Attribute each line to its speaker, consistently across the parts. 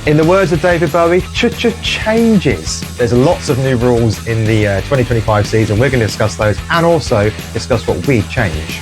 Speaker 1: In the words of David Bowie, changes. There's lots of new rules in the 2025 season. We're going to discuss those and also discuss what we change.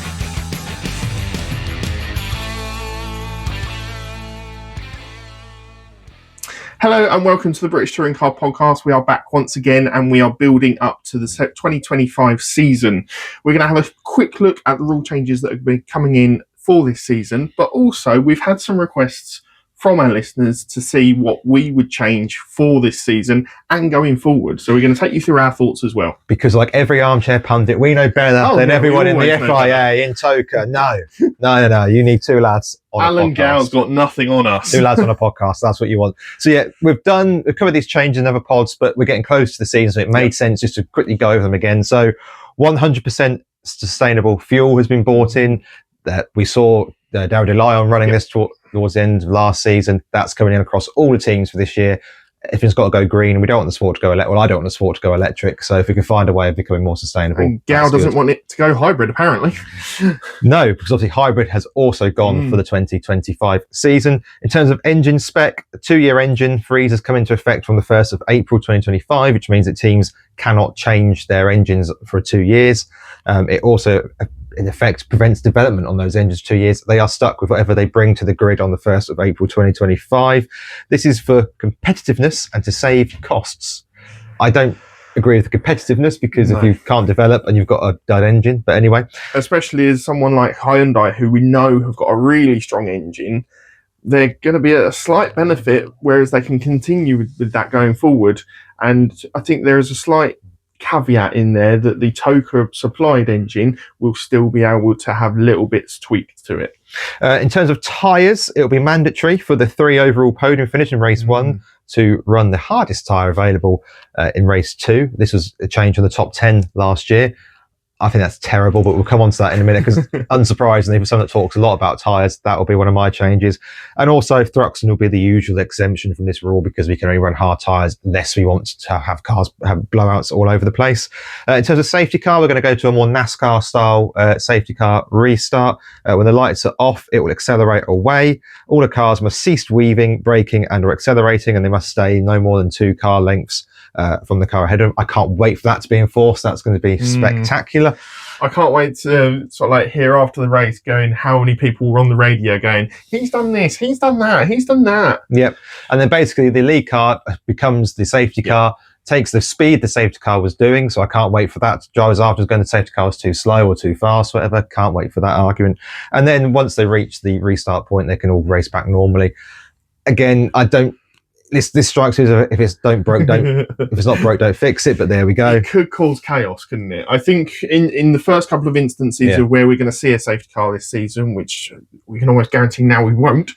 Speaker 2: Hello and welcome to the British Touring Car Podcast. We are back once again and we are building up to the 2025 season. We're going to have a quick look at the rule changes that have been coming in for this season, but also we've had some requests from our listeners to see what we would change for this season and going forward. So we're going to take you through our thoughts as well.
Speaker 1: Because like every armchair pundit, we know better than everyone in the FIA, in TOCA. No. You need two lads on a podcast.
Speaker 2: Alan Gow's got nothing on us.
Speaker 1: Two lads on a podcast. That's what you want. So yeah, we've covered these changes in other pods, but we're getting close to the season, so it made sense just to quickly go over them again. So 100% sustainable fuel has been bought in. That we saw Daryl Lyon running this towards the end of last season. That's coming in across all the teams for this year. Everything's got to go green, and we don't want the sport to go electric. Well, I don't want the sport to go electric. So if we can find a way of becoming more sustainable,
Speaker 2: and Gow doesn't want it to go hybrid, apparently.
Speaker 1: No, because obviously hybrid has also gone for the 2025 season. In terms of engine spec, a 2-year engine freeze has come into effect from the 1st of April 2025, which means that teams cannot change their engines for 2 years. It also, in effect, prevents development on those engines 2 years. They are stuck with whatever they bring to the grid on the 1st of April 2025. This is for competitiveness and to save costs. I don't agree with the competitiveness because if you can't develop and you've got a dud engine, but anyway.
Speaker 2: Especially as someone like Hyundai, who we know have got a really strong engine, they're going to be at a slight benefit, whereas they can continue with that going forward. And I think there is a slight caveat in there that the TOCA supplied engine will still be able to have little bits tweaked to it.
Speaker 1: In terms of tyres, it'll be mandatory for the 3 overall podium finish in race 1 to run the hardest tyre available in race 2. This was a change from the top 10 last year. I think that's terrible, but we'll come on to that in a minute because unsurprisingly, for someone that talks a lot about tyres, that will be one of my changes. And also Thruxton will be the usual exemption from this rule because we can only run hard tyres unless we want to have cars have blowouts all over the place. In terms of safety car, we're going to go to a more NASCAR style safety car restart. When the lights are off, it will accelerate away. All the cars must cease weaving, braking and or accelerating, and they must stay no more than 2 car lengths from the car ahead of them. I can't wait for that to be enforced. That's going to be spectacular.
Speaker 2: I can't wait to sort of like hear after the race going how many people were on the radio going, he's done this, he's done that, he's done that.
Speaker 1: Yep. And then basically the lead car becomes the safety car, takes the speed the safety car was doing. So I can't wait for that. Drivers afterwards going, the safety car was too slow or too fast, whatever. Can't wait for that argument. And then once they reach the restart point, they can all race back normally. Again, This strikes me as if it's not broke, don't fix it. But there we go.
Speaker 2: It could cause chaos, couldn't it? I think in the first couple of instances of where we're going to see a safety car this season, which we can almost guarantee now we won't,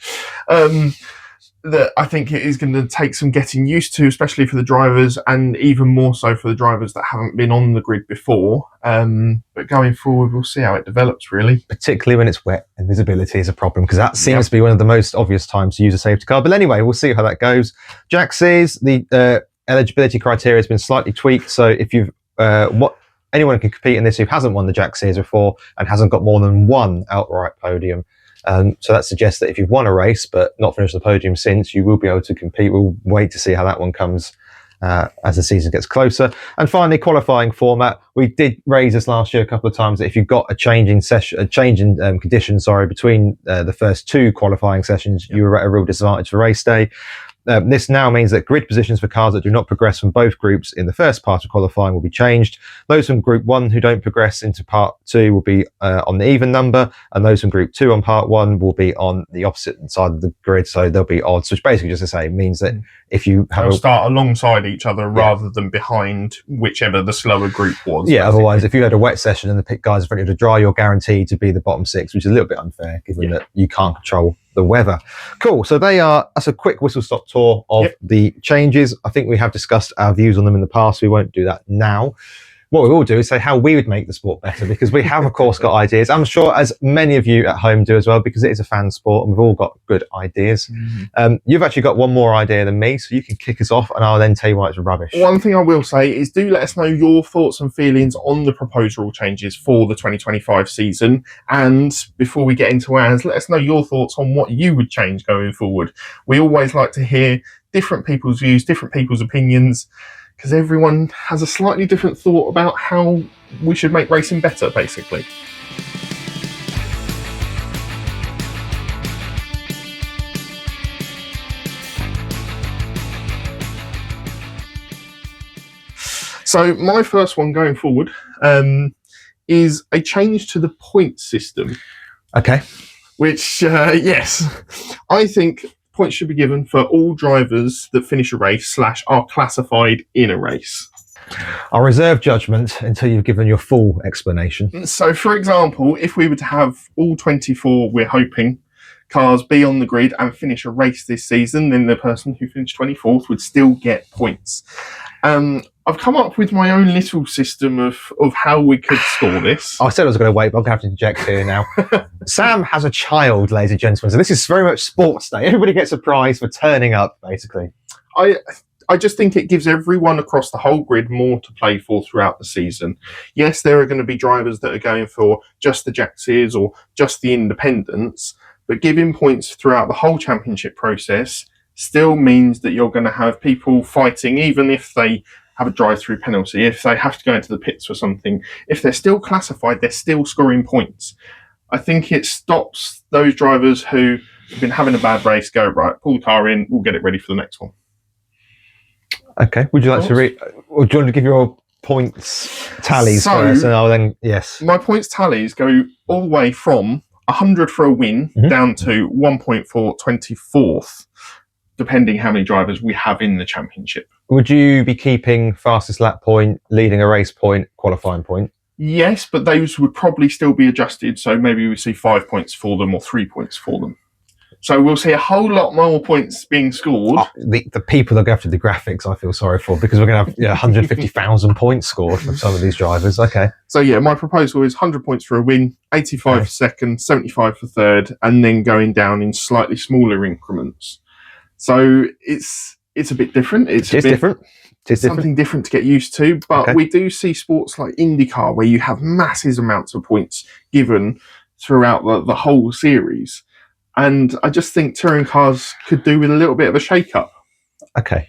Speaker 2: that I think it is going to take some getting used to, especially for the drivers, and even more so for the drivers that haven't been on the grid before. But going forward, we'll see how it develops, really.
Speaker 1: Particularly when it's wet and visibility is a problem, because that seems to be one of the most obvious times to use a safety car. But anyway, we'll see how that goes. Jack says the eligibility criteria has been slightly tweaked. So if you've anyone can compete in this who hasn't won the Jack Sears before and hasn't got more than 1 outright podium. So that suggests that if you've won a race but not finished the podium since, you will be able to compete. We'll wait to see how that one comes as the season gets closer. And finally, qualifying format. We did raise this last year a couple of times that if you've got a change in conditions, between the first 2 qualifying sessions, you were at a real disadvantage for race day. This now means that grid positions for cars that do not progress from both groups in the first part of qualifying will be changed. Those from Group 1 who don't progress into Part 2 will be on the even number, and those from Group 2 on Part 1 will be on the opposite side of the grid, so they'll be odds, which basically just to say means that if you have
Speaker 2: they'll start alongside each other rather than behind whichever the slower group was.
Speaker 1: Yeah, basically. Otherwise, if you had a wet session and the pit guys are ready to dry, you're guaranteed to be the bottom 6, which is a little bit unfair given that you can't control the weather. Cool. So that's a quick whistle-stop tour of the changes. I think we have discussed our views on them in the past. We won't do that now. what we will do is say how we would make the sport better, because we have, of course, got ideas. I'm sure as many of you at home do as well, because it is a fan sport and we've all got good ideas. You've actually got one more idea than me, so you can kick us off and I'll then tell you why it's rubbish.
Speaker 2: One thing I will say is do let us know your thoughts and feelings on the proposed rule changes for the 2025 season. And before we get into ours, let us know your thoughts on what you would change going forward. We always like to hear different people's views, different people's opinions, because everyone has a slightly different thought about how we should make racing better, basically. So my first one going forward is a change to the point system.
Speaker 1: Okay.
Speaker 2: Which, yes, I think points should be given for all drivers that finish a race / are classified in a race.
Speaker 1: I'll reserve judgment until you've given your full explanation.
Speaker 2: So, for example, if we were to have all 24, we're hoping, cars be on the grid and finish a race this season, then the person who finished 24th would still get points. I've come up with my own little system of how we could score this.
Speaker 1: I said I was going to wait, but I'm going to have to inject here now. Sam has a child, ladies and gentlemen, so this is very much sports day. Everybody gets a prize for turning up, basically.
Speaker 2: I just think it gives everyone across the whole grid more to play for throughout the season. Yes, there are going to be drivers that are going for just the Jackses or just the independents, but giving points throughout the whole championship process still means that you're going to have people fighting, even if they have a drive-through penalty, if they have to go into the pits for something. If they're still classified, they're still scoring points. I think it stops those drivers who have been having a bad race go, right, pull the car in, we'll get it ready for the next one.
Speaker 1: Okay. Would you like to read, or do you want to give your points tallies first? And I'll then, yes.
Speaker 2: My points tallies go all the way from 100 for a win down to 1 point for 24th, depending how many drivers we have in the championship.
Speaker 1: Would you be keeping fastest lap point, leading a race point, qualifying point?
Speaker 2: Yes, but those would probably still be adjusted. So maybe we see 5 points for them or 3 points for them. So we'll see a whole lot more points being scored.
Speaker 1: The people that go after the graphics, I feel sorry for, because we're going to have 150,000 points scored from some of these drivers. Okay.
Speaker 2: So yeah, my proposal is 100 points for a win, 85 for second, 75 for third, and then going down in slightly smaller increments. So it's a bit different. It's
Speaker 1: different. It's
Speaker 2: something different to get used to. But we do see sports like IndyCar where you have massive amounts of points given throughout the whole series. And I just think touring cars could do with a little bit of a shake-up.
Speaker 1: Okay.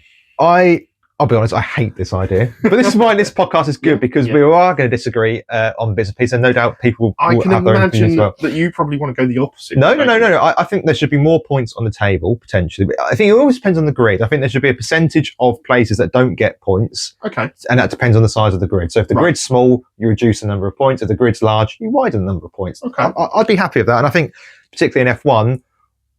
Speaker 1: I'll be honest, I hate this idea. But this is why this podcast is good, because we are going to disagree on bits and pieces, and no doubt people will have their own opinions as well.
Speaker 2: That you probably want to go the opposite.
Speaker 1: No. I think there should be more points on the table, potentially. But I think it always depends on the grid. I think there should be a percentage of places that don't get points.
Speaker 2: Okay.
Speaker 1: And that depends on the size of the grid. So if the grid's small, you reduce the number of points. If the grid's large, you widen the number of points.
Speaker 2: Okay.
Speaker 1: I'd be happy with that. And I think, particularly in F1,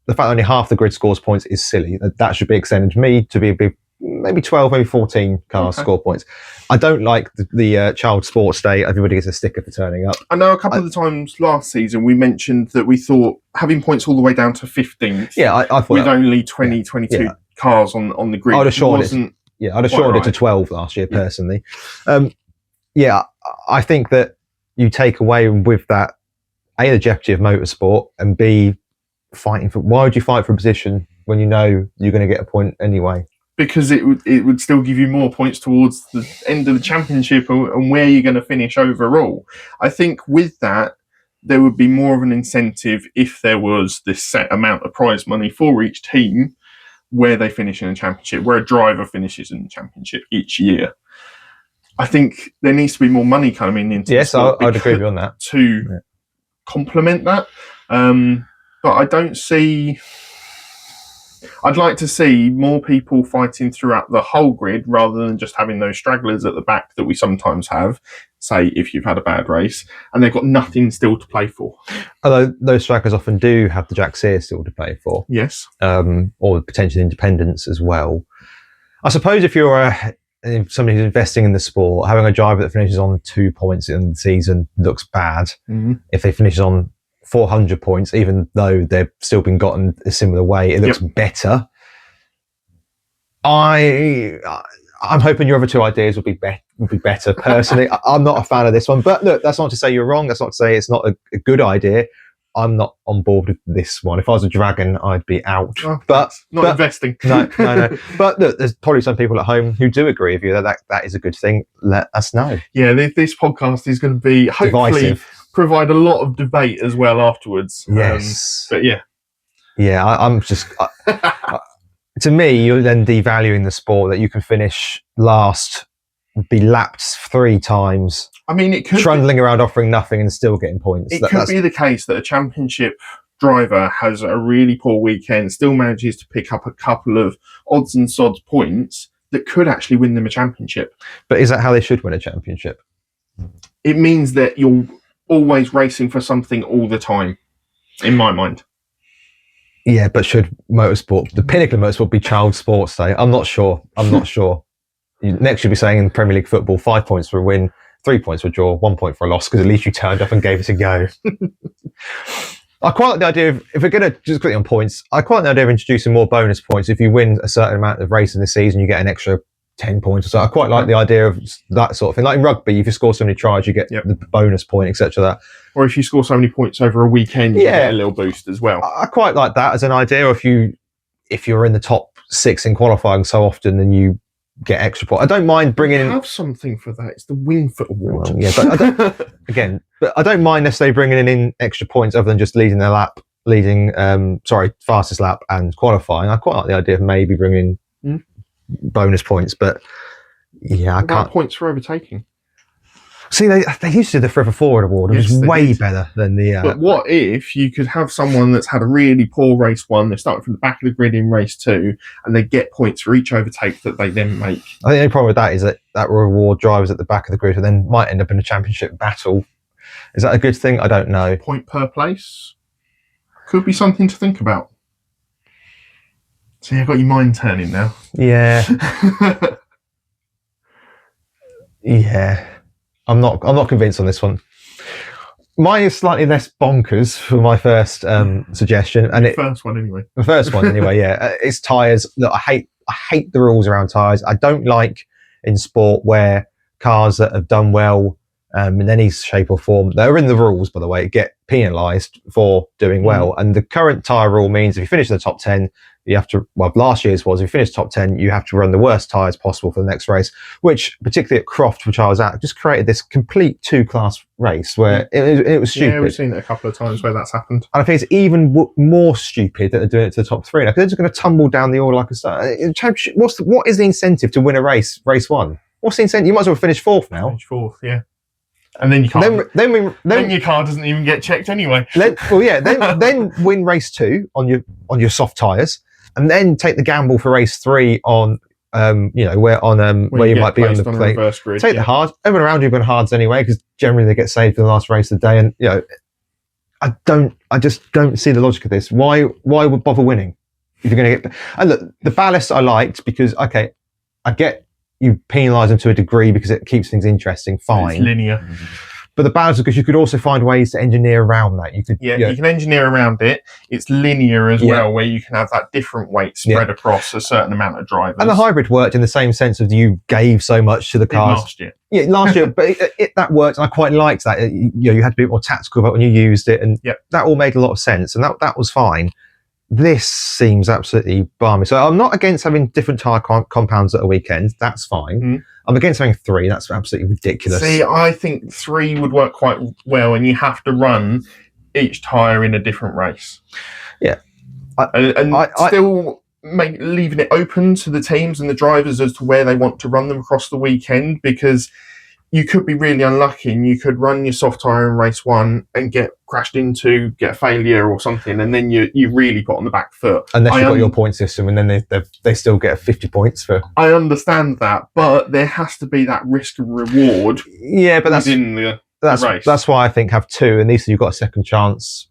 Speaker 1: the fact that only half the grid scores points is silly. That should be extended to me to be a big, maybe 12, maybe 14 cars score points. I don't like the child sports day. Everybody gets a sticker for turning up.
Speaker 2: I know a couple of the times last season we mentioned that we thought having points all the way down to 15th.
Speaker 1: Yeah, I thought
Speaker 2: with only 22 cars on the grid.
Speaker 1: I'd have shortened it. I'd have shortened it to 12 last year, personally. I think that you take away with that, A, the jeopardy of motorsport, and B, fighting for. Why would you fight for a position when you know you're going to get a point anyway?
Speaker 2: Because it would still give you more points towards the end of the championship and where you're going to finish overall. I think with that, there would be more of an incentive if there was this set amount of prize money for each team where they finish in the championship, where a driver finishes in the championship each year. I think there needs to be more money coming into
Speaker 1: the sport. I'd agree with you on that.
Speaker 2: To complement that. But I don't see... I'd like to see more people fighting throughout the whole grid rather than just having those stragglers at the back that we sometimes have, say, if you've had a bad race, and they've got nothing still to play for. Although
Speaker 1: those stragglers often do have the Jackseer still to play for.
Speaker 2: Yes.
Speaker 1: Or potentially independents as well. I suppose if you're somebody who's investing in the sport, having a driver that finishes on 2 points in the season looks bad. Mm-hmm. If they finish on 400 points, even though they've still been gotten a similar way, it looks better. I I'm hoping your other two ideas would be better. Personally, I'm not a fan of this one. But look, that's not to say you're wrong. That's not to say it's not a good idea. I'm not on board with this one. If I was a dragon, I'd be out.
Speaker 2: Oh,
Speaker 1: but
Speaker 2: investing.
Speaker 1: No. But look, there's probably some people at home who do agree with you that is a good thing. Let us know.
Speaker 2: Yeah, this podcast is going to be hopefully
Speaker 1: Divisive.
Speaker 2: Provide a lot of debate as well afterwards.
Speaker 1: Yes.
Speaker 2: But yeah.
Speaker 1: Yeah, I'm just. To me, you're then devaluing the sport that you can finish last, be lapped 3 times.
Speaker 2: I mean, it could
Speaker 1: trundling around offering nothing and still getting points.
Speaker 2: It could be the case that a championship driver has a really poor weekend, still manages to pick up a couple of odds and sods points that could actually win them a championship.
Speaker 1: But is that how they should win a championship?
Speaker 2: It means that you're always racing for something all the time, in my mind.
Speaker 1: Yeah, but should motorsport, the pinnacle of motorsport, be child sports day? I'm not sure. Next, you'll be saying in Premier League football, 5 points for a win, 3 points for a draw, 1 point for a loss, because at least you turned up and gave it a go. I quite like the idea of, if we're going to just quickly on points, I quite like the idea of introducing more bonus points. If you win a certain amount of races this season, you get an extra 10 points or so. I quite like the idea of that sort of thing. Like in rugby, if you score so many tries, you get the bonus point, etc.
Speaker 2: Or if you score so many points over a weekend, you get a little boost as well.
Speaker 1: I quite like that as an idea. Or if you're in the top 6 in qualifying so often, then you get extra points. I don't mind bringing in.
Speaker 2: Have something for that. It's the Wingfoot Award.
Speaker 1: Well, yeah, but I don't mind necessarily bringing in extra points other than just leading fastest lap and qualifying. I quite like the idea of maybe bringing bonus points, but I can't.
Speaker 2: Points for overtaking.
Speaker 1: See, they used to do the Forever Forward Award, which is way better than the.
Speaker 2: But what if you could have someone that's had a really poor race 1, they start from the back of the grid in race 2, and they get points for each overtake that they then make?
Speaker 1: I think the only problem with that is that will reward drivers at the back of the grid, and then might end up in a championship battle. Is that a good thing? I don't know.
Speaker 2: Point per place could be something to think about. See, I've got your mind turning now.
Speaker 1: Yeah. Yeah. I'm not convinced on this one. Mine is slightly less bonkers for my first suggestion, and
Speaker 2: the first one anyway.
Speaker 1: Yeah, it's tyres. Look, I hate the rules around tyres. I don't like in sport where cars that have done well in any shape or form, they're in the rules, by the way, get penalised for doing well. And the current tyre rule means if you finish in the top 10, you have to, last year's was, if you finish top 10, you have to run the worst tyres possible for the next race, which, particularly at Croft, which I was at, just created this complete 2-class race where it was stupid.
Speaker 2: Yeah, we've seen it a couple of times where that's happened.
Speaker 1: And I think it's even more stupid that they're doing it to the top 3 now, because they're just going to tumble down the order like a star. What is the incentive to win a race 1? What's the incentive? You might as well finish 4th now.
Speaker 2: Finish 4th, yeah. And then you can't. Then your car doesn't even get checked anyway.
Speaker 1: Then win race 2 on your soft tyres, and then take the gamble for race 3 on where you might be on the plate.
Speaker 2: Grid,
Speaker 1: take the hard. Everyone around you have got hards anyway, because generally they get saved for the last race of the day. And I just don't see the logic of this. Why would bother winning if you're going to get? And look, the ballast I liked because I get. You penalise them to a degree because it keeps things interesting. Fine,
Speaker 2: it's linear.
Speaker 1: But the balance, because you could also find ways to engineer around that. You can
Speaker 2: engineer around it. It's linear as well, where you can have that different weight spread across a certain amount of drivers.
Speaker 1: And the hybrid worked in the same sense of you gave so much to the cars
Speaker 2: last year.
Speaker 1: Yeah, last year, but that worked, and I quite liked that. You had to be a bit more tactical about when you used it, and that all made a lot of sense, and that was fine. This seems absolutely balmy. So I'm not against having different tyre compounds at a weekend. That's fine. I'm against having 3. That's absolutely ridiculous.
Speaker 2: See, I think 3 would work quite well, and you have to run each tyre in a different race.
Speaker 1: Yeah.
Speaker 2: Still leaving it open to the teams and the drivers as to where they want to run them across the weekend, because you could be really unlucky and you could run your soft tyre in race 1 and get crashed into, get a failure or something, and then you really got on the back foot.
Speaker 1: Unless you've got your point system, and then they still get 50 points for...
Speaker 2: I understand that, but there has to be that risk and reward.
Speaker 1: Yeah, but that's
Speaker 2: race.
Speaker 1: That's why I think have 2, and at least you've got a second chance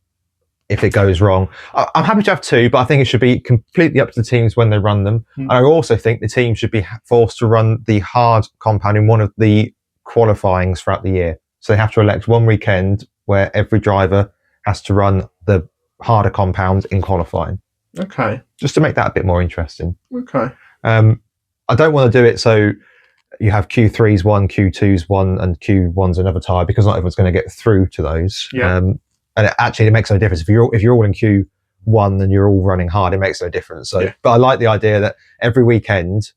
Speaker 1: if it goes wrong. I'm happy to have 2, but I think it should be completely up to the teams when they run them. And I also think the team should be forced to run the hard compound in one of the qualifyings throughout the year. So they have to elect one weekend where every driver has to run the harder compound in qualifying.
Speaker 2: Okay.
Speaker 1: Just to make that a bit more interesting.
Speaker 2: Okay.
Speaker 1: I don't want to do it so you have Q3's one, Q2's one, and Q1's another tyre, because not everyone's going to get through to those.
Speaker 2: Yeah.
Speaker 1: And it makes no difference if you're all in Q1 and you're all running hard. It makes no difference. So, but I like the idea that every weekend,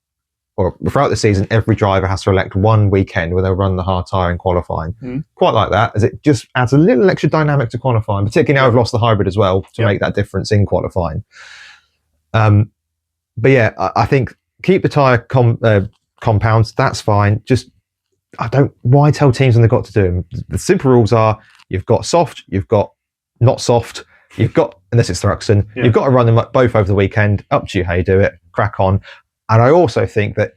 Speaker 1: or throughout the season, every driver has to elect one weekend where they'll run the hard tyre in qualifying. Quite like that, as it just adds a little extra dynamic to qualifying, particularly now we've lost the hybrid as well to make that difference in qualifying. But yeah, I think keep the tyre compounds, that's fine. Just, why tell teams when they've got to do them? The simple rules are, you've got soft, you've got not soft, you've got, unless it's Thruxton, you've got to run them both over the weekend. Up to you how you do it, crack on. And I also think that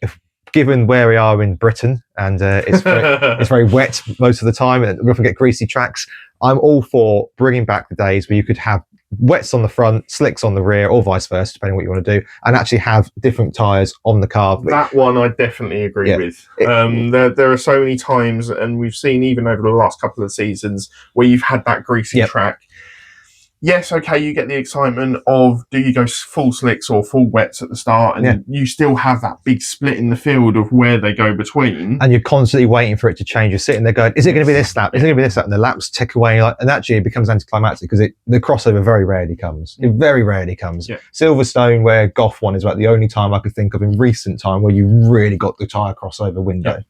Speaker 1: given where we are in Britain, and it's very wet most of the time, and we often get greasy tracks, I'm all for bringing back the days where you could have wets on the front, slicks on the rear, or vice versa, depending on what you want to do, and actually have different tyres on the car.
Speaker 2: That one I definitely agree with. There are so many times, and we've seen even over the last couple of seasons, where you've had that greasy track. Yes, okay, you get the excitement of, do you go full slicks or full wets at the start, and you still have that big split in the field of where they go between.
Speaker 1: And you're constantly waiting for it to change. You're sitting there going, is it going to be this lap? Is it going to be this lap? And the laps tick away, and actually it becomes anticlimactic, because the crossover very rarely comes. It very rarely comes. Silverstone, where Goff won, is about the only time I could think of in recent time where you really got the tyre crossover window.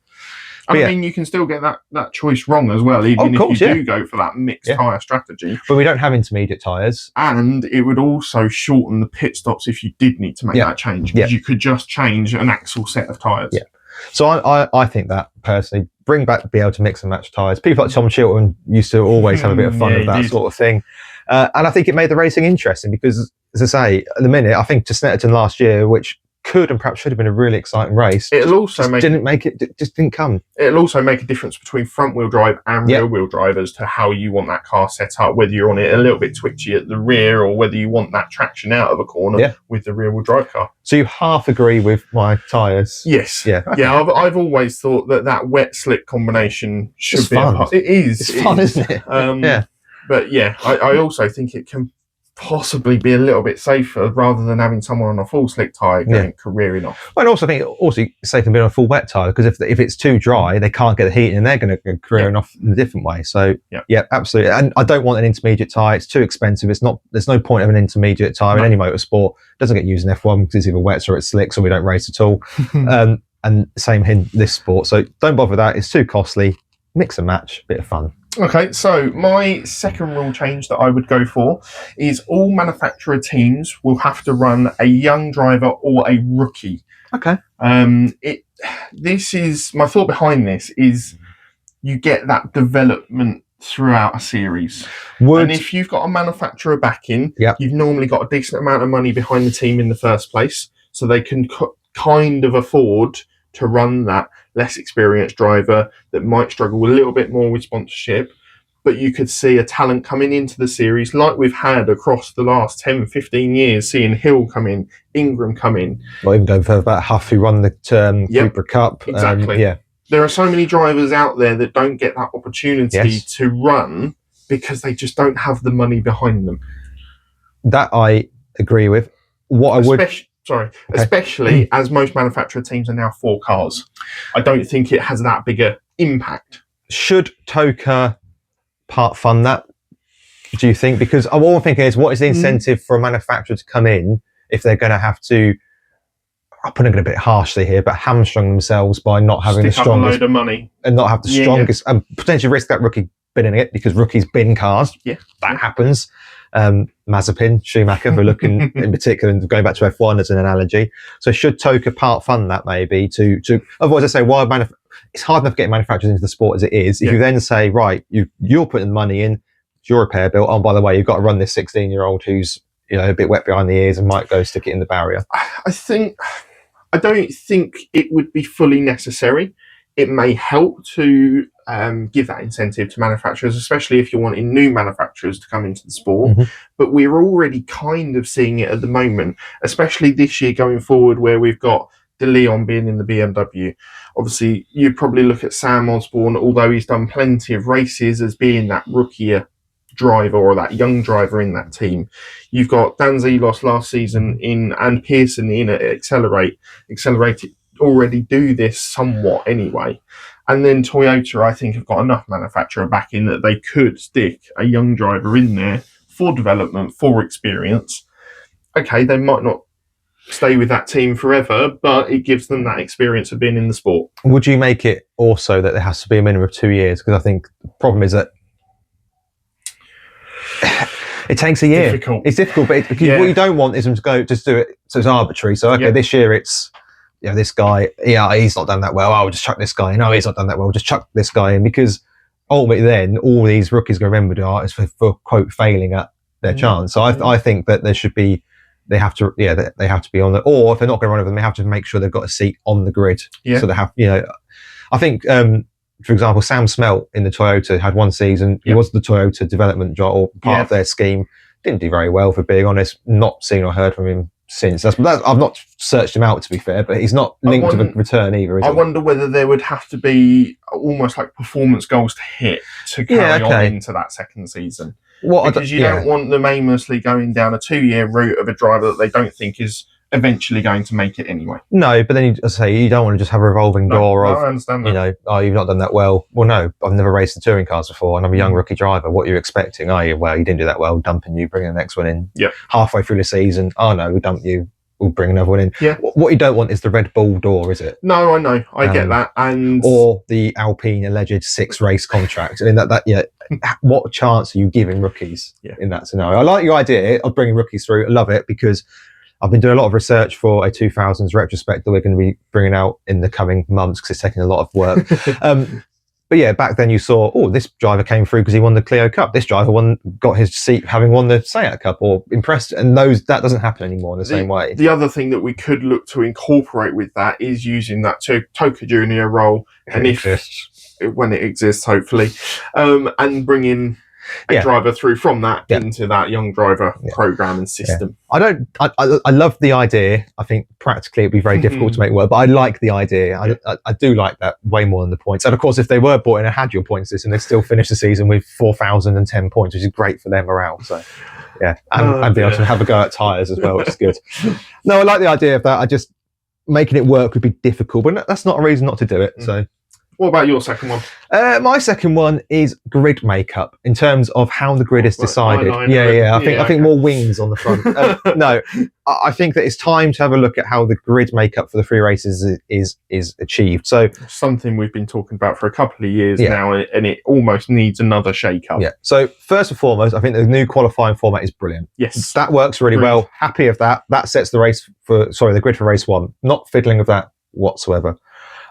Speaker 2: I mean, you can still get that choice wrong as well, even if you do go for that mixed tyre strategy.
Speaker 1: But we don't have intermediate tyres.
Speaker 2: And it would also shorten the pit stops if you did need to make that change, because you could just change an axle set of tyres.
Speaker 1: So I think that, personally, bring back, be able to mix and match tyres. People like Tom Chilton used to always have a bit of fun with that sort of thing. And I think it made the racing interesting, because, as I say, at the minute, I think to Snetterton last year, which could and perhaps should have been a really exciting race, didn't come.
Speaker 2: It'll also make a difference between front wheel drive and rear wheel drive as to how you want that car set up, whether you're on it a little bit twitchy at the rear, or whether you want that traction out of a corner with the rear wheel drive car.
Speaker 1: So you half agree with my tyres?
Speaker 2: Yes. I've always thought that wet slick combination should be fun. It is.
Speaker 1: It's fun, isn't it?
Speaker 2: But I also think it can possibly be a little bit safer, rather than having someone on a full slick tyre going careering off.
Speaker 1: And also, I think it's safer than being on a full wet tyre, because if it's too dry, they can't get the heat, and they're going to go careering off in a different way. So absolutely. And I don't want an intermediate tyre. It's too expensive. There's no point of an intermediate tyre in any motorsport. It doesn't get used in F1 because it's either wets or it's slicks, or we don't race at all. And same in this sport. So don't bother with that. It's too costly. Mix and match, bit of fun.
Speaker 2: Okay, so my second rule change that I would go for is all manufacturer teams will have to run a young driver or a rookie.
Speaker 1: Okay.
Speaker 2: This is my thought behind this is you get that development throughout a series. And if you've got a manufacturer backing, you've normally got a decent amount of money behind the team in the first place, so they can kind of afford to run that less experienced driver that might struggle a little bit more with sponsorship. But you could see a talent coming into the series like we've had across the last 10, 15 years, seeing Hill come in, Ingram come in.
Speaker 1: Well, even going further back, Huff, who won the Cooper Cup.
Speaker 2: Exactly. There are so many drivers out there that don't get that opportunity to run because they just don't have the money behind them.
Speaker 1: That I agree with.
Speaker 2: Especially as most manufacturer teams are now 4 cars. I don't think it has that bigger impact.
Speaker 1: Should TOCA part fund that, do you think? Because all I'm thinking is, what is the incentive for a manufacturer to come in if they're going to have to, I'm putting it a bit harshly here, but hamstring themselves by not having the strongest,
Speaker 2: a load of money,
Speaker 1: and not have the strongest, and potentially risk that rookie binning it, because rookies bin cars. That happens. Mazepin, Schumacher, we're looking in particular, and going back to F1 as an analogy. So should TOCA part fund that, maybe to otherwise, I say, it's hard enough getting manufacturers into the sport as it is. If you then say, right, you're putting the money in, it's your repair bill. Oh, by the way, you've got to run this 16-year-old who's a bit wet behind the ears and might go stick it in the barrier.
Speaker 2: I don't think it would be fully necessary. It may help to give that incentive to manufacturers, especially if you're wanting new manufacturers to come into the sport. But we're already kind of seeing it at the moment, especially this year going forward, where we've got De Leon being in the BMW. Obviously, you'd probably look at Sam Osborne, although he's done plenty of races, as being that rookie driver or that young driver in that team. You've got Dan Zelos last season and Pearson in at accelerated already do this somewhat anyway. And then Toyota, I think, have got enough manufacturer backing that they could stick a young driver in there for development, for experience. Okay, they might not stay with that team forever, but it gives them that experience of being in the sport.
Speaker 1: Would you make it also that there has to be a minimum of 2 years? Because I think the problem is that it takes a year. It's difficult, but what you don't want is them to go just do it. So it's arbitrary. So this year it's this guy. Yeah, he's not done that well. I'll just chuck this guy. No, he's not done that well. Just chuck this guy in, because ultimately then all these rookies are remembered is for quote failing at their chance. So I think that there should be. They have to be on the. Or if they're not going to run over them, they have to make sure they've got a seat on the grid. Yeah. So they have. I think. For example, Sam Smelt in the Toyota had one season. He was the Toyota development or part of their scheme. Didn't do very well, for being honest. Not seen or heard from him since. I've not searched him out, to be fair, but he's not linked to the return either. I
Speaker 2: wonder whether there would have to be almost like performance goals to hit to carry on into that second season. Because you don't want them aimlessly going down a 2-year route of a driver that they don't think is eventually going to make it anyway.
Speaker 1: No, but then you don't want to just have a revolving door of,
Speaker 2: I understand that.
Speaker 1: You've not done that well. Well, no, I've never raced the touring cars before, and I'm a young rookie driver. What are you expecting? Oh, you didn't do that well, dumping you, bringing the next one in.
Speaker 2: Yeah.
Speaker 1: Halfway through the season, oh no, we'll dump you, we'll bring another one in.
Speaker 2: Yeah.
Speaker 1: What you don't want is the Red Bull door, is it?
Speaker 2: No, I know, I get that,
Speaker 1: or the Alpine alleged 6 race contract. I mean what chance are you giving rookies in that scenario? I like your idea of bringing rookies through. I love it, because I've been doing a lot of research for a 2000s retrospect that we're going to be bringing out in the coming months, because it's taking a lot of work. But back then you saw, this driver came through because he won the Clio Cup. This driver got his seat having won the Seat Cup or impressed. And that doesn't happen anymore in the same way.
Speaker 2: The other thing that we could look to incorporate with that is using that Toka Junior role, when it exists, hopefully, and bringing a driver through from that into that young driver program and system.
Speaker 1: I love the idea. I think practically it'd be very difficult to make work, but I like the idea. I do like that way more than the points. And of course, if they were bought in and had your points system, they'd still finish the season with 4,010 points, which is great for their morale. So and be able to have a go at tyres as well, which is good. No, I like the idea of that. I just making it work would be difficult, but that's not a reason not to do it. So.
Speaker 2: What about your second one?
Speaker 1: My second one is grid makeup, in terms of how the grid is decided. I think more wings on the front. No, I think that it's time to have a look at how the grid makeup for the free races is achieved. So
Speaker 2: something we've been talking about for a couple of years now, and it almost needs another shake-up.
Speaker 1: Yeah. So first and foremost, I think the new qualifying format is brilliant.
Speaker 2: Yes,
Speaker 1: that works really well. Happy of that. That sets the grid for race 1. Not fiddling with that whatsoever.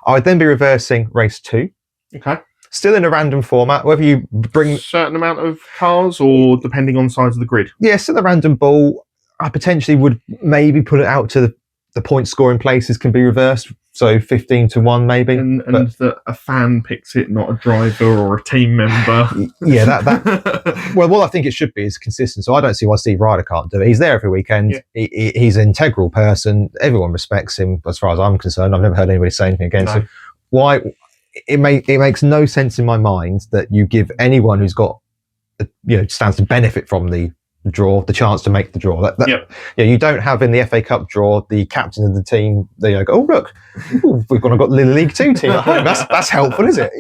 Speaker 1: I would then be reversing race 2.
Speaker 2: Okay.
Speaker 1: Still in a random format, whether you bring
Speaker 2: a certain amount of cars or depending on the size of the grid.
Speaker 1: Yeah, still a random ball. I potentially would maybe put it out to the point scoring places can be reversed. So 15-1 maybe.
Speaker 2: And that a fan picks it, not a driver or a team member.
Speaker 1: Well, what I think it should be is consistent. So I don't see why Steve Ryder can't do it. He's there every weekend. Yeah. He's an integral person. Everyone respects him, as far as I'm concerned. I've never heard anybody say anything against him. Why? It makes no sense in my mind that you give anyone who's got, stands to benefit from the draw the chance to make the draw. You don't have in the FA Cup draw the captain of the team. They go, oh look, we've got the League 2 team at home. That's helpful, is it?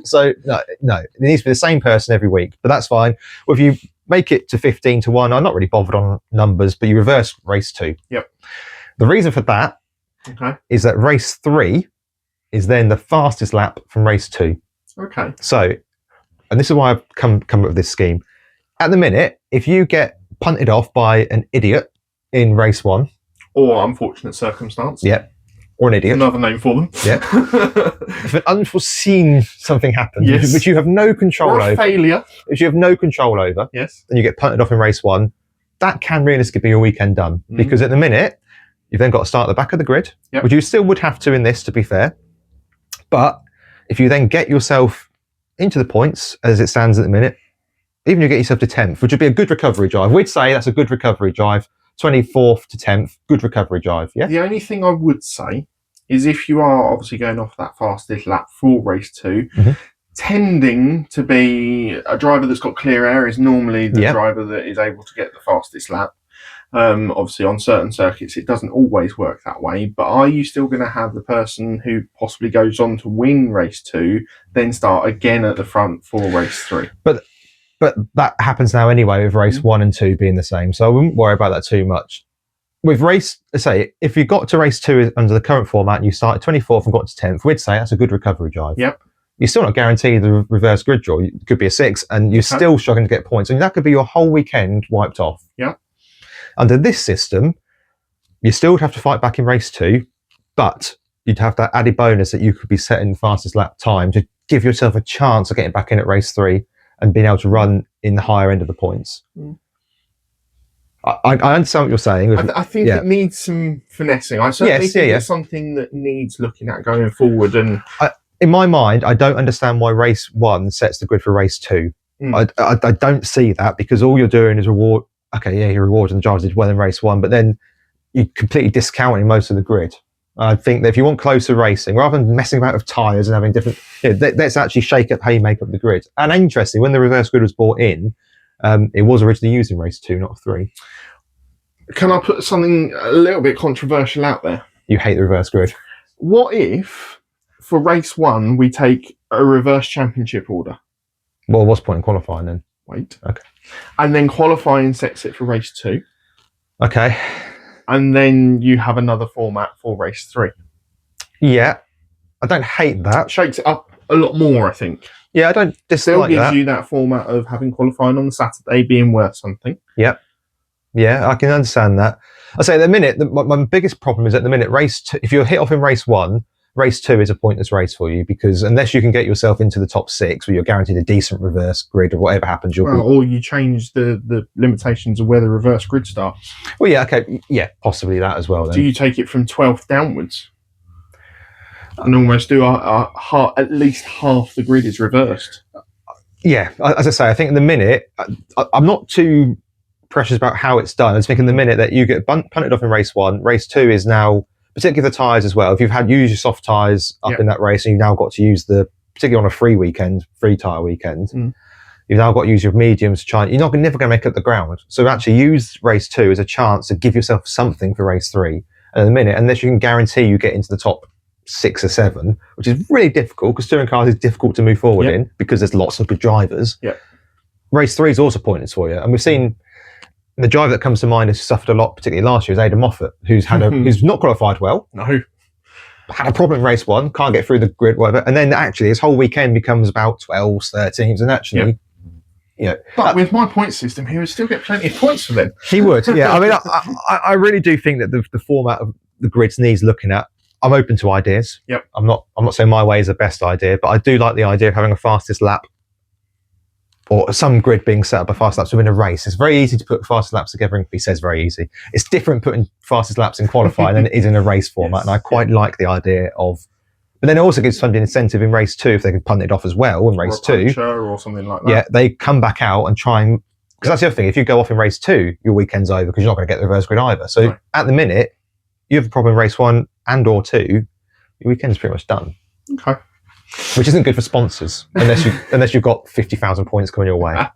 Speaker 1: So no, it needs to be the same person every week, but that's fine. Well, if you make it to 15-1, I'm not really bothered on numbers, but you reverse race 2.
Speaker 2: Yep.
Speaker 1: The reason for that is that race 3 is then the fastest lap from race 2.
Speaker 2: Okay.
Speaker 1: So, and this is why I've come up with this scheme. At the minute, if you get punted off by an idiot in race 1,
Speaker 2: or unfortunate circumstance,
Speaker 1: or an idiot,
Speaker 2: another name for them,
Speaker 1: if an unforeseen something happens, which you have no control over,
Speaker 2: failure,
Speaker 1: which you have no control over, then you get punted off in race 1. That can realistically be your weekend done, because at the minute you've then got to start at the back of the grid, which you still would have to in this, to be fair. But if you then get yourself into the points as it stands at the minute, even if you get yourself to 10th, which would be a good recovery drive. We'd say that's a good recovery drive. 24th to 10th, good recovery drive, yeah?
Speaker 2: The only thing I would say is if you are obviously going off that fastest lap for race 2, tending to be a driver that's got clear air is normally the driver that is able to get the fastest lap. Obviously, on certain circuits, it doesn't always work that way. But are you still going to have the person who possibly goes on to win race 2 then start again at the front for race 3?
Speaker 1: But that happens now anyway with race 1 and 2 being the same, so I wouldn't worry about that too much. With race, say, if you got to race 2 under the current format and you started 24th and got to 10th, we'd say that's a good recovery drive.
Speaker 2: Yep.
Speaker 1: You're still not guaranteed the reverse grid draw. It could be a 6, and you're still struggling to get points, and that could be your whole weekend wiped off.
Speaker 2: Yep.
Speaker 1: Under this system, you still would have to fight back in race 2, but you'd have that added bonus that you could be setting the fastest lap time to give yourself a chance of getting back in at race 3 and being able to run in the higher end of the points. I understand what you're saying.
Speaker 2: I think it needs some finessing. I certainly think it's something that needs looking at going forward. And
Speaker 1: in my mind, I don't understand why race 1 sets the grid for race 2. I don't see that, because all you're doing is reward. Okay, yeah, you're rewarding the drivers did well in race 1, but then you're completely discounting most of the grid. I think that if you want closer racing, rather than messing about with tyres and having different, let's actually shake up how you make up the grid. And interestingly, when the reverse grid was brought in, it was originally used in race 2, not 3.
Speaker 2: Can I put something a little bit controversial out there?
Speaker 1: You hate the reverse grid.
Speaker 2: What if, for race 1, we take a reverse championship order?
Speaker 1: Well, what's the point in qualifying then?
Speaker 2: Wait.
Speaker 1: Okay.
Speaker 2: And then qualifying sets it for race 2.
Speaker 1: Okay.
Speaker 2: And then you have another format for race 3.
Speaker 1: Yeah. I don't hate that.
Speaker 2: Shakes it up a lot more, I think.
Speaker 1: Yeah, I don't dislike that.
Speaker 2: Still gives you that format of having qualifying on the Saturday being worth something.
Speaker 1: Yep. Yeah, I can understand that. I say at the minute, my biggest problem is at the minute, race 2, if you're hit off in race 1, race 2 is a pointless race for you, because unless you can get yourself into the top 6 where you're guaranteed a decent reverse grid or whatever happens,
Speaker 2: or you change the limitations of where the reverse grid starts.
Speaker 1: Well, yeah, okay. Yeah, possibly that as well. Then.
Speaker 2: Do you take it from 12th downwards? And almost do at least half the grid is reversed?
Speaker 1: Yeah, as I say, I think in the minute, I'm not too precious about how it's done. I just think in the minute that you get punted off in race 1, race 2 is now, particularly the tyres as well. If you've used your soft tyres up in that race and you've now got to use particularly on a free tyre weekend, you've now got to use your mediums to try. You're never going to make up the ground. So actually use race 2 as a chance to give yourself something for race 3. And in a minute, unless you can guarantee you get into the top 6 or 7, which is really difficult because touring cars is difficult to move forward in because there's lots of good drivers. Race 3 is also pointless for you. And we've seen the driver that comes to mind has suffered a lot, particularly last year, is Aidan Moffat, who's who's not qualified well.
Speaker 2: No.
Speaker 1: Had a problem in race 1, can't get through the grid, whatever. And then actually his whole weekend becomes about 12s, 13s, and actually,
Speaker 2: But with my point system, he would still get plenty of points for them.
Speaker 1: He would, yeah. I mean, I really do think that the format of the grids needs looking at. I'm open to ideas.
Speaker 2: Yep.
Speaker 1: I'm not saying my way is the best idea, but I do like the idea of having a fastest lap or some grid being set up by fast laps to win a race. It's very easy to put fastest laps together, and he says very easy. It's different putting fastest laps in qualifying than it is in a race format, and I quite like the idea of. But then it also gives funding incentive in race 2 if they can punt it off as well in race 2.
Speaker 2: Or something like that.
Speaker 1: Yeah, they come back out and try and. Because that's the other thing. If you go off in race 2, your weekend's over because you're not going to get the reverse grid either. So at the minute, you have a problem in race 1 and or 2, your weekend's pretty much done.
Speaker 2: Okay.
Speaker 1: Which isn't good for sponsors unless you've got 50,000 points coming your way.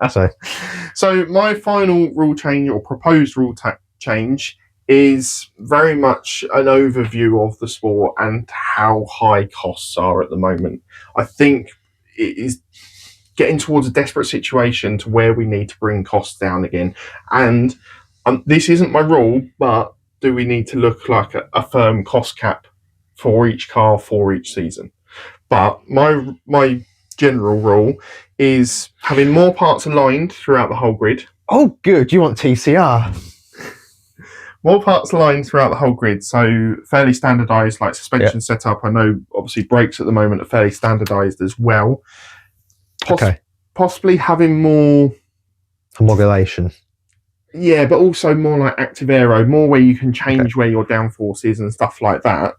Speaker 2: So my final rule change or proposed rule change is very much an overview of the sport and how high costs are at the moment. I think it is getting towards a desperate situation to where we need to bring costs down again. And this isn't my rule, but do we need to look like a firm cost cap for each car for each season? But my general rule is having more parts aligned throughout the whole grid.
Speaker 1: Oh, good. You want TCR?
Speaker 2: More parts aligned throughout the whole grid. So fairly standardised, like suspension setup. I know, obviously, brakes at the moment are fairly standardised as well. Possibly having more
Speaker 1: homologation.
Speaker 2: Yeah, but also more like active aero, more where you can change where your downforce is and stuff like that.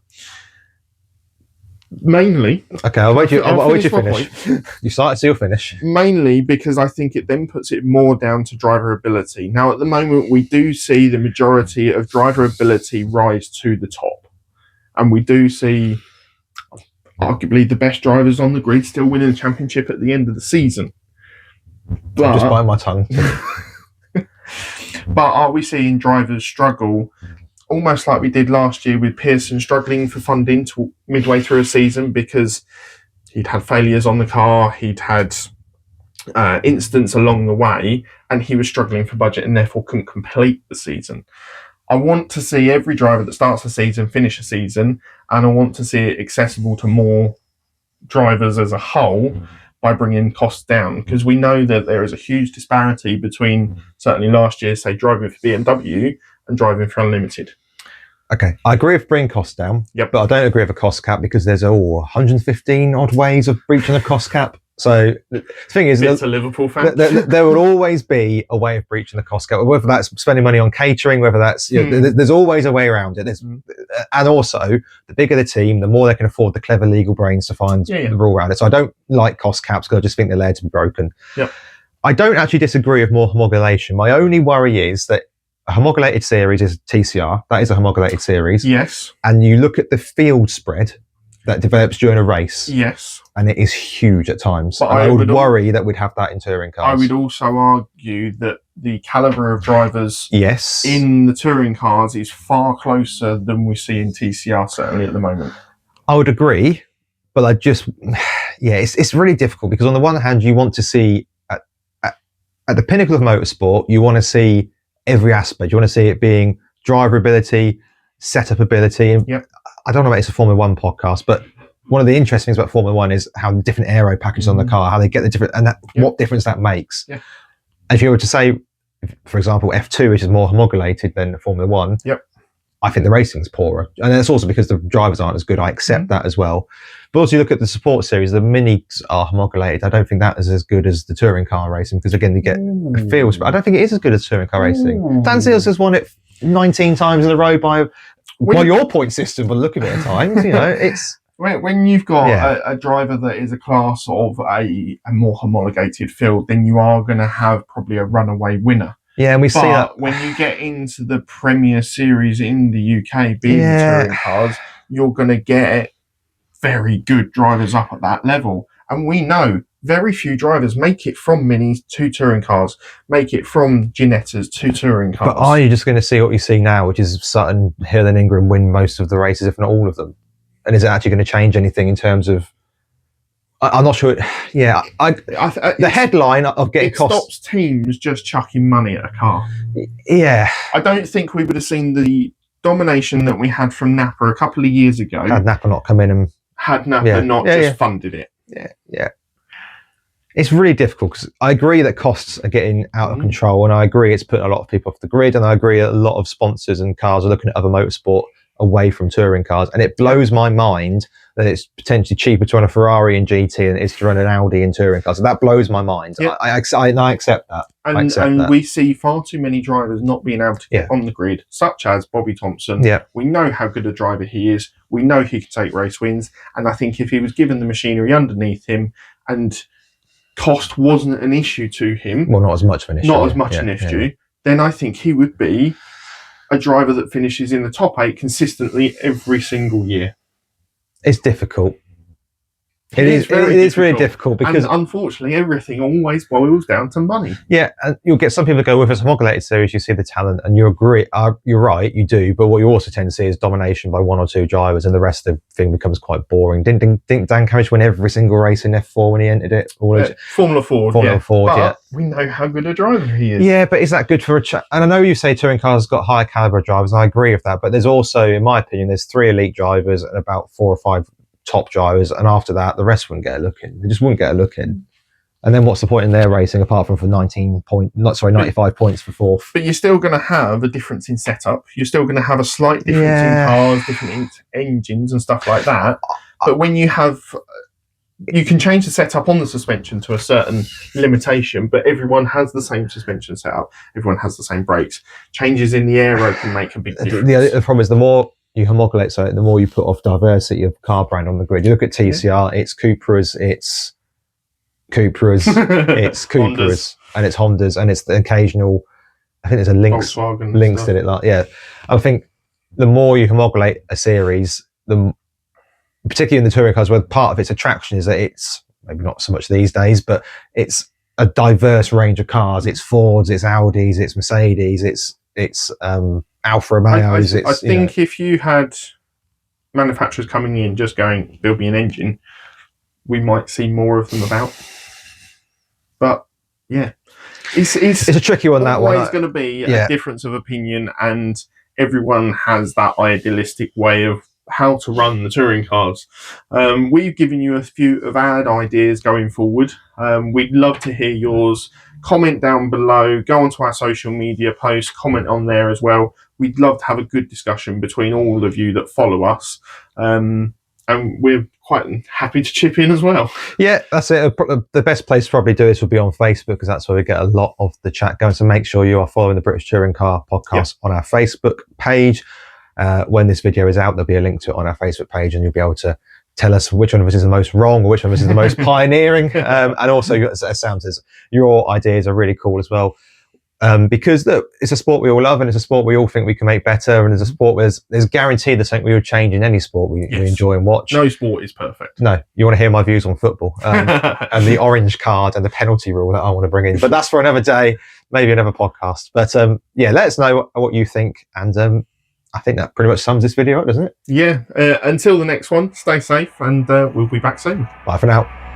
Speaker 2: Mainly.
Speaker 1: Okay, I'll wait you finish. You started, so you'll finish.
Speaker 2: Mainly because I think it then puts it more down to driver ability. Now, at the moment, we do see the majority of driver ability rise to the top. And we do see arguably the best drivers on the grid still winning the championship at the end of the season.
Speaker 1: I'm just biting my tongue.
Speaker 2: But are we seeing drivers struggle, almost like we did last year with Pearson struggling for funding to midway through a season because he'd had failures on the car, he'd had incidents along the way, and he was struggling for budget and therefore couldn't complete the season. I want to see every driver that starts a season finish a season, and I want to see it accessible to more drivers as a whole by bringing costs down, because we know that there is a huge disparity between certainly last year, say, driving for BMW and driving for Unlimited.
Speaker 1: Okay, I agree with bringing costs down,
Speaker 2: Yep.
Speaker 1: but I don't agree with a cost cap because there's 115 odd ways of breaching a cost cap. So the thing is,
Speaker 2: It's a Liverpool fan.
Speaker 1: there will always be a way of breaching the cost cap, whether that's spending money on catering, whether that's, there's always a way around it. And also, the bigger the team, the more they can afford the clever legal brains to find the rule around it. So I don't like cost caps because I just think they're there to be broken.
Speaker 2: Yep.
Speaker 1: I don't actually disagree with more homologation. My only worry is that a homologated series is TCR. That is a homologated series.
Speaker 2: Yes.
Speaker 1: And you look at the field spread that develops during a race.
Speaker 2: Yes.
Speaker 1: And it is huge at times.
Speaker 2: But
Speaker 1: and I would worry that we'd have that in touring cars.
Speaker 2: I would also argue that the calibre of drivers in the touring cars is far closer than we see in TCR, certainly at the moment.
Speaker 1: I would agree, but I just, it's really difficult because on the one hand, you want to see at the pinnacle of motorsport, you want to see every aspect. You want to see it being driver ability, setup ability. And I don't know if it's a Formula One podcast, but one of the interesting things about Formula One is how the different aero packages on the car, how they get the different, and what difference that makes.
Speaker 2: Yeah.
Speaker 1: If you were to say, for example, F2, which is more homologated than Formula One, I think the racing's poorer. And that's also because the drivers aren't as good. I accept that as well. But also you look at the support series, the minis are homologated. I don't think that is as good as the touring car racing because, again, you get the feels. But I don't think it is as good as touring car racing. Dan Seals has won it 19 times in a row by your point system, by the look of it at times. It's...
Speaker 2: When you've got a driver that is a class of a more homologated field, then you are going to have probably a runaway winner.
Speaker 1: Yeah, and we see that
Speaker 2: when you get into the Premier Series in the UK, being the touring cars, you're going to get very good drivers up at that level. And we know very few drivers make it from minis to touring cars, make it from Ginettas to touring cars.
Speaker 1: But are you just going to see what you see now, which is Sutton, Hill and Ingram win most of the races, if not all of them? And is it actually going to change anything in terms of... I'm not sure. The headline of getting costs...
Speaker 2: It stops teams just chucking money at a car.
Speaker 1: Yeah.
Speaker 2: I don't think we would have seen the domination that we had from Napa a couple of years ago.
Speaker 1: Had Napa not come in and...
Speaker 2: Had Napa not funded it.
Speaker 1: Yeah. It's really difficult because I agree that costs are getting out of control, and I agree it's putting a lot of people off the grid, and I agree that a lot of sponsors and cars are looking at other motorsport away from touring cars, and it blows my mind that it's potentially cheaper to run a Ferrari in GT than it is to run an Audi in touring cars. So that blows my mind. I accept that.
Speaker 2: And we see far too many drivers not being able to get on the grid, such as Bobby Thompson. We know how good a driver he is. We know he can take race wins. And I think if he was given the machinery underneath him and cost wasn't an issue to him,
Speaker 1: well, not as much of an issue,
Speaker 2: then I think he would be a driver that finishes in the top 8 consistently every single year.
Speaker 1: It's difficult. It is really difficult because,
Speaker 2: and unfortunately, everything always boils down to money.
Speaker 1: Yeah, and you'll get some people that go with a homologated series. You see the talent, and you agree. You're right, you do. But what you also tend to see is domination by one or two drivers, and the rest of the thing becomes quite boring. Didn't Dan Carriage win every single race in F4 when he entered it?
Speaker 2: Formula Ford.
Speaker 1: But
Speaker 2: we know how good a driver he is.
Speaker 1: Yeah, but is that good for a? And I know you say touring cars got higher caliber drivers, and I agree with that. But there's also, in my opinion, there's 3 elite drivers and about 4 or 5 top drivers, and after that the rest wouldn't get a look in. They just wouldn't get a look in. And then what's the point in their racing apart from 95 points for 4th?
Speaker 2: But you're still going to have a difference in setup. You're still going to have a slight difference in cars, different engines and stuff like that. But when you have, you can change the setup on the suspension to a certain limitation, but everyone has the same suspension setup. Everyone has the same brakes. Changes in the aero can make a big difference.
Speaker 1: The problem is the more you homologate something, the more you put off diversity of car brand on the grid. You look at TCR, it's Cupras, it's Cupras, and it's Hondas, and it's the occasional, I think there's a Lynx did it like, I think the more you homologate a series, particularly in the touring cars, where part of its attraction is that it's, maybe not so much these days, but it's a diverse range of cars. It's Fords, it's Audis, it's Mercedes, it's Alfa Romeos.
Speaker 2: I think if you had manufacturers coming in just going, build me an engine, we might see more of them about. But yeah, it's
Speaker 1: a tricky one. That one
Speaker 2: always going to be a difference of opinion, and everyone has that idealistic way of how to run the touring cars. We've given you a few of our ideas going forward. We'd love to hear yours. Comment down below, go onto our social media posts, comment on there as well. We'd love to have a good discussion between all of you that follow us. And we're quite happy to chip in as well.
Speaker 1: Yeah, that's it. The best place to probably do this would be on Facebook, because that's where we get a lot of the chat going. So make sure you are following the British Touring Car Podcast on our Facebook page. When this video is out, there'll be a link to it on our Facebook page, and you'll be able to tell us which one of us is the most wrong or which one of us is the most pioneering. And also, as Sam says, your ideas are really cool as well. Because look, it's a sport we all love, and it's a sport we all think we can make better, and it's a sport where there's guaranteed there's something we would change in any sport we enjoy and watch.
Speaker 2: No sport is perfect.
Speaker 1: No, you want to hear my views on football and the orange card and the penalty rule that I want to bring in, but that's for another day, maybe another podcast. But let us know what you think, and I think that pretty much sums this video up, doesn't it?
Speaker 2: Yeah. Until the next one, stay safe, and we'll be back soon.
Speaker 1: Bye for now.